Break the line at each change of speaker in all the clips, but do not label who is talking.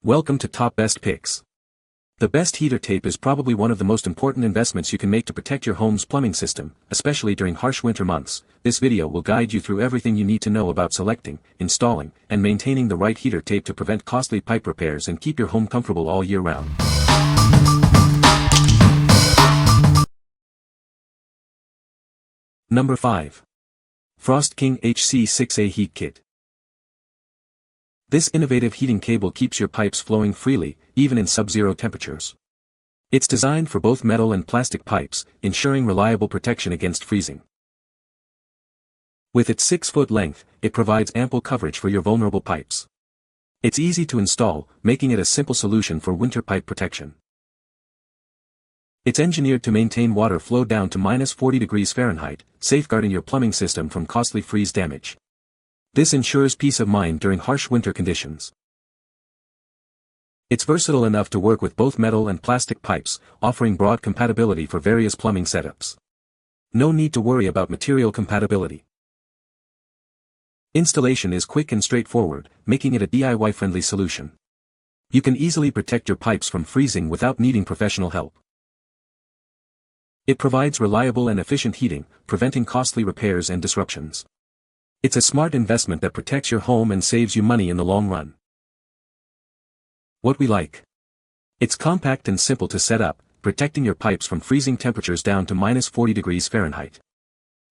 Welcome to Top Best Picks. The best heater tape is probably one of the most important investments you can make to protect your home's plumbing system, especially during harsh winter months. This video will guide you through everything you need to know about selecting, installing, and maintaining the right heater tape to prevent costly pipe repairs and keep your home comfortable all year round. Number 5. Frost King HC6A Heat Kit. This innovative heating cable keeps your pipes flowing freely, even in sub-zero temperatures. It's designed for both metal and plastic pipes, ensuring reliable protection against freezing. With its 6-foot length, it provides ample coverage for your vulnerable pipes. It's easy to install, making it a simple solution for winter pipe protection. It's engineered to maintain water flow down to -40 degrees Fahrenheit, safeguarding your plumbing system from costly freeze damage. This ensures peace of mind during harsh winter conditions. It's versatile enough to work with both metal and plastic pipes, offering broad compatibility for various plumbing setups. No need to worry about material compatibility. Installation is quick and straightforward, making it a DIY-friendly solution. You can easily protect your pipes from freezing without needing professional help. It provides reliable and efficient heating, preventing costly repairs and disruptions. It's a smart investment that protects your home and saves you money in the long run. What we like. It's compact and simple to set up, protecting your pipes from freezing temperatures down to -40 degrees Fahrenheit.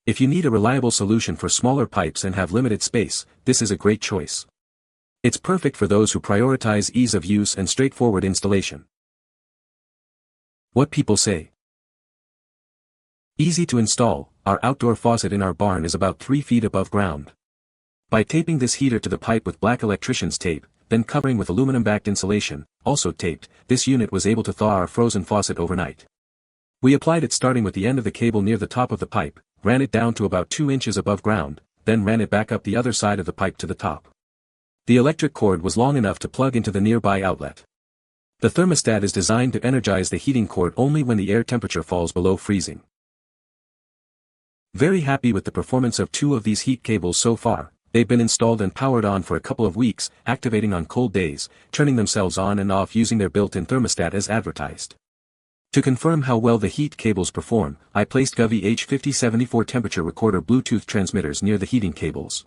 If you need a reliable solution for smaller pipes and have limited space, this is a great choice. It's perfect for those who prioritize ease of use and straightforward installation. What people say. Easy to install. Our outdoor faucet in our barn is about 3 feet above ground. By taping this heater to the pipe with black electrician's tape, then covering with aluminum-backed insulation, also taped, this unit was able to thaw our frozen faucet overnight. We applied it starting with the end of the cable near the top of the pipe, ran it down to about 2 inches above ground, then ran it back up the other side of the pipe to the top. The electric cord was long enough to plug into the nearby outlet. The thermostat is designed to energize the heating cord only when the air temperature falls below freezing. Very happy with the performance of 2 of these heat cables so far. They've been installed and powered on for a couple of weeks, activating on cold days, turning themselves on and off using their built-in thermostat as advertised. To confirm how well the heat cables perform, I placed Govee H5074 temperature recorder Bluetooth transmitters near the heating cables.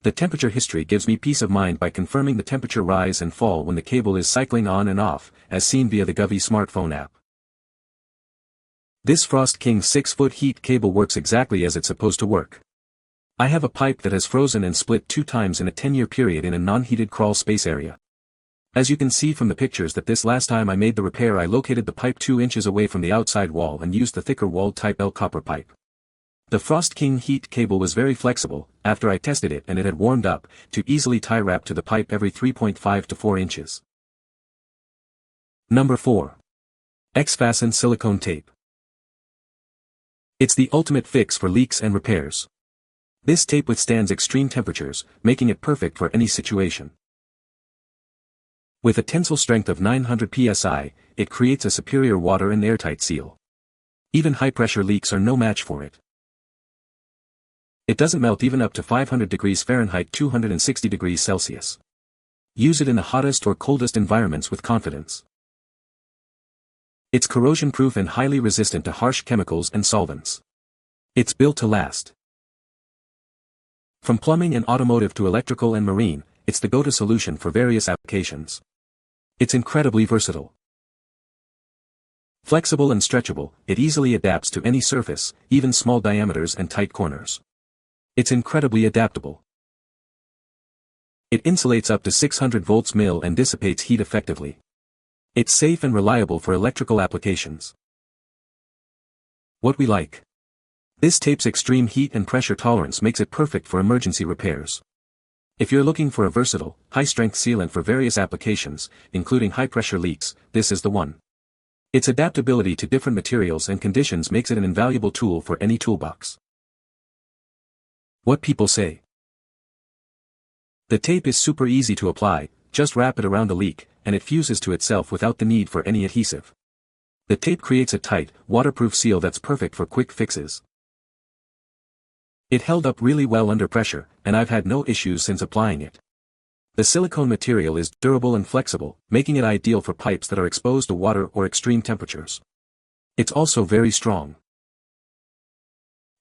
The temperature history gives me peace of mind by confirming the temperature rise and fall when the cable is cycling on and off, as seen via the Govee smartphone app. This Frost King 6-foot heat cable works exactly as it's supposed to work. I have a pipe that has frozen and split 2 times in a 10-year period in a non-heated crawl space area. As you can see from the pictures that this last time I made the repair I located the pipe 2 inches away from the outside wall and used the thicker walled type L copper pipe. The Frost King heat cable was very flexible, after I tested it and it had warmed up, to easily tie wrap to the pipe every 3.5 to 4 inches. Number 4. XFasten Silicone Tape. It's the ultimate fix for leaks and repairs. This tape withstands extreme temperatures, making it perfect for any situation. With a tensile strength of 900 psi, it creates a superior water and airtight seal. Even high-pressure leaks are no match for it. It doesn't melt even up to 500 degrees Fahrenheit 260 degrees Celsius. Use it in the hottest or coldest environments with confidence. It's corrosion-proof and highly resistant to harsh chemicals and solvents. It's built to last. From plumbing and automotive to electrical and marine, it's the go-to solution for various applications. It's incredibly versatile. Flexible and stretchable, it easily adapts to any surface, even small diameters and tight corners. It's incredibly adaptable. It insulates up to 600 volts mil and dissipates heat effectively. It's safe and reliable for electrical applications. What we like. This tape's extreme heat and pressure tolerance makes it perfect for emergency repairs. If you're looking for a versatile, high-strength sealant for various applications, including high-pressure leaks, this is the one. Its adaptability to different materials and conditions makes it an invaluable tool for any toolbox. What people say. The tape is super easy to apply, just wrap it around the leak, and it fuses to itself without the need for any adhesive. The tape creates a tight, waterproof seal that's perfect for quick fixes. It held up really well under pressure, and I've had no issues since applying it. The silicone material is durable and flexible, making it ideal for pipes that are exposed to water or extreme temperatures. It's also very strong.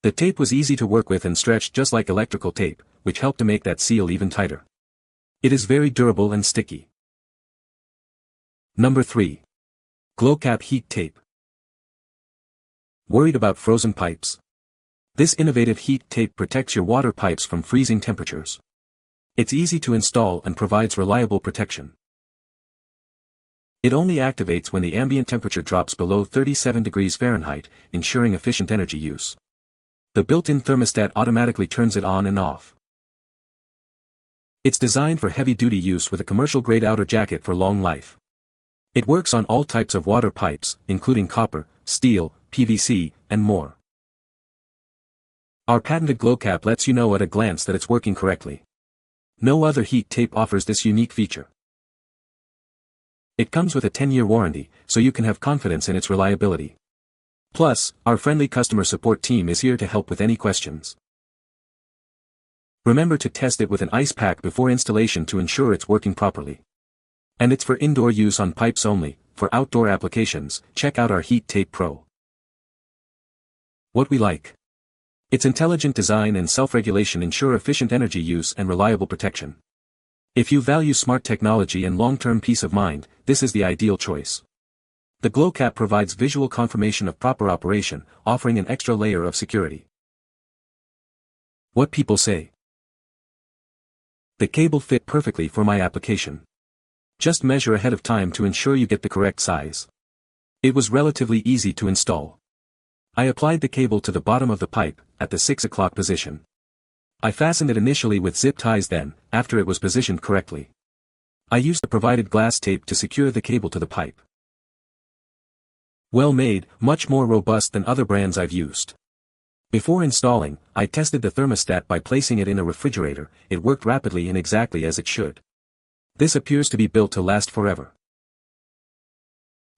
The tape was easy to work with and stretched just like electrical tape, which helped to make that seal even tighter. It is very durable and sticky. Number 3. GlowCap Heat Tape. Worried about frozen pipes? This innovative heat tape protects your water pipes from freezing temperatures. It's easy to install and provides reliable protection. It only activates when the ambient temperature drops below 37 degrees Fahrenheit, ensuring efficient energy use. The built-in thermostat automatically turns it on and off. It's designed for heavy-duty use with a commercial-grade outer jacket for long life. It works on all types of water pipes, including copper, steel, PVC, and more. Our patented GlowCap lets you know at a glance that it's working correctly. No other heat tape offers this unique feature. It comes with a 10-year warranty, so you can have confidence in its reliability. Plus, our friendly customer support team is here to help with any questions. Remember to test it with an ice pack before installation to ensure it's working properly. And it's for indoor use on pipes only. For outdoor applications, check out our Heat Tape Pro. What we like. Its intelligent design and self-regulation ensure efficient energy use and reliable protection. If you value smart technology and long-term peace of mind, this is the ideal choice. The GlowCap provides visual confirmation of proper operation, offering an extra layer of security. What people say. The cable fit perfectly for my application. Just measure ahead of time to ensure you get the correct size. It was relatively easy to install. I applied the cable to the bottom of the pipe, at the 6 o'clock position. I fastened it initially with zip ties then, after it was positioned correctly. I used the provided glass tape to secure the cable to the pipe. Well made, much more robust than other brands I've used. Before installing, I tested the thermostat by placing it in a refrigerator. It worked rapidly and exactly as it should. This appears to be built to last forever.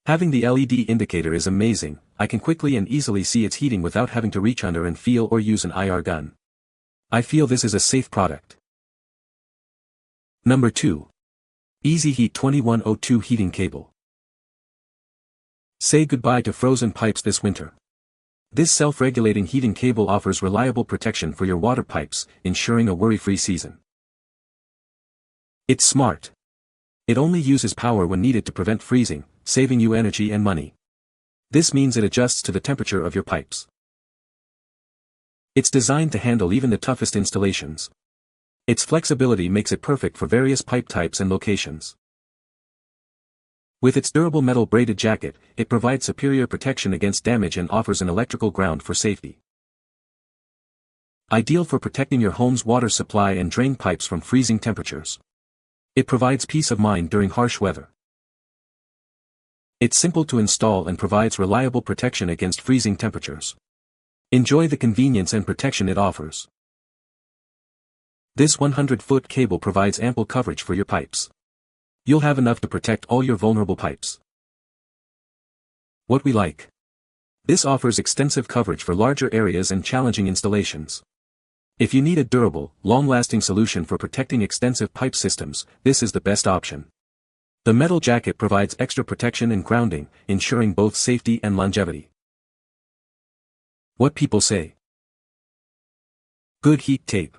Having the LED indicator is amazing. I can quickly and easily see it's heating without having to reach under and feel or use an IR gun. I feel this is a safe product. Number 2. EasyHeat 2102 Heating Cable. Say goodbye to frozen pipes this winter. This self-regulating heating cable offers reliable protection for your water pipes, ensuring a worry-free season. It's smart. It only uses power when needed to prevent freezing, saving you energy and money. This means it adjusts to the temperature of your pipes. It's designed to handle even the toughest installations. Its flexibility makes it perfect for various pipe types and locations. With its durable metal braided jacket, it provides superior protection against damage and offers an electrical ground for safety. Ideal for protecting your home's water supply and drain pipes from freezing temperatures. It provides peace of mind during harsh weather. It's simple to install and provides reliable protection against freezing temperatures. Enjoy the convenience and protection it offers. This 100-foot cable provides ample coverage for your pipes. You'll have enough to protect all your vulnerable pipes. What we like. This offers extensive coverage for larger areas and challenging installations. If you need a durable, long-lasting solution for protecting extensive pipe systems, this is the best option. The metal jacket provides extra protection and grounding, ensuring both safety and longevity. What people say. Good heat tape.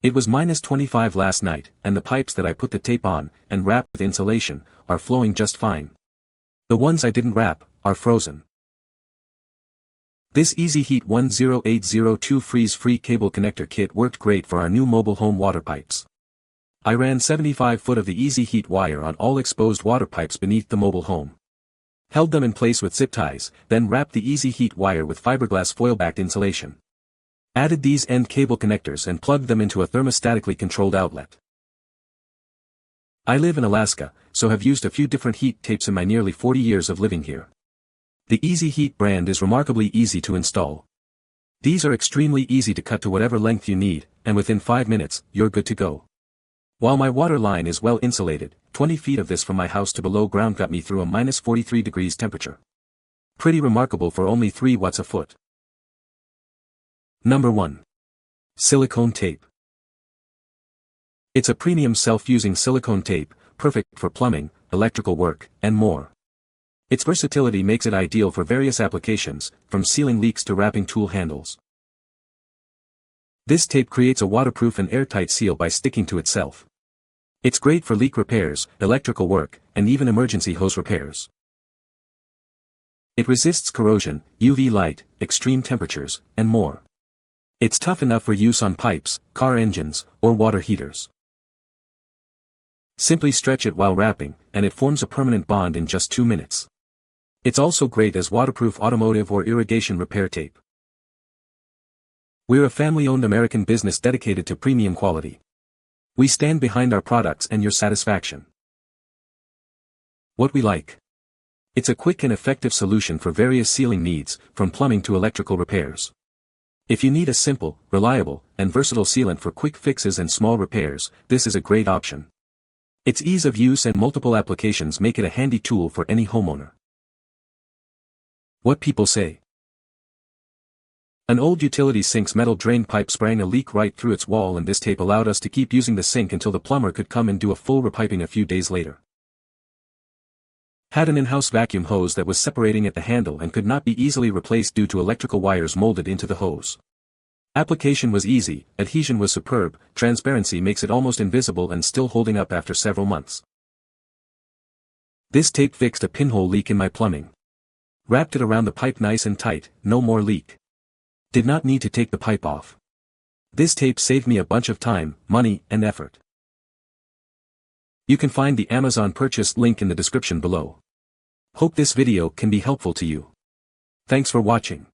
It was -25 last night, and the pipes that I put the tape on, and wrapped with insulation, are flowing just fine. The ones I didn't wrap, are frozen. This EasyHeat 10802 freeze-free cable connector kit worked great for our new mobile home water pipes. I ran 75 foot of the EasyHeat wire on all exposed water pipes beneath the mobile home. Held them in place with zip ties, then wrapped the EasyHeat wire with fiberglass foil-backed insulation. Added these end cable connectors and plugged them into a thermostatically controlled outlet. I live in Alaska, so have used a few different heat tapes in my nearly 40 years of living here. The EasyHeat brand is remarkably easy to install. These are extremely easy to cut to whatever length you need, and within 5 minutes, you're good to go. While my water line is well insulated, 20 feet of this from my house to below ground got me through a -43 degrees temperature. Pretty remarkable for only 3 watts a foot. Number 1. Silicone tape. It's a premium self-fusing silicone tape, perfect for plumbing, electrical work, and more. Its versatility makes it ideal for various applications, from sealing leaks to wrapping tool handles. This tape creates a waterproof and airtight seal by sticking to itself. It's great for leak repairs, electrical work, and even emergency hose repairs. It resists corrosion, UV light, extreme temperatures, and more. It's tough enough for use on pipes, car engines, or water heaters. Simply stretch it while wrapping, and it forms a permanent bond in just 2 minutes. It's also great as waterproof automotive or irrigation repair tape. We're a family-owned American business dedicated to premium quality. We stand behind our products and your satisfaction. What we like. It's a quick and effective solution for various sealing needs, from plumbing to electrical repairs. If you need a simple, reliable, and versatile sealant for quick fixes and small repairs, this is a great option. Its ease of use and multiple applications make it a handy tool for any homeowner. What people say. An old utility sink's metal drain pipe sprang a leak right through its wall, and this tape allowed us to keep using the sink until the plumber could come and do a full repiping a few days later. Had an in-house vacuum hose that was separating at the handle and could not be easily replaced due to electrical wires molded into the hose. Application was easy, adhesion was superb, transparency makes it almost invisible and still holding up after several months. This tape fixed a pinhole leak in my plumbing. Wrapped it around the pipe nice and tight, no more leak. Did not need to take the pipe off. This tape saved me a bunch of time, money, and effort. You can find the Amazon purchase link in the description below. Hope this video can be helpful to you. Thanks for watching.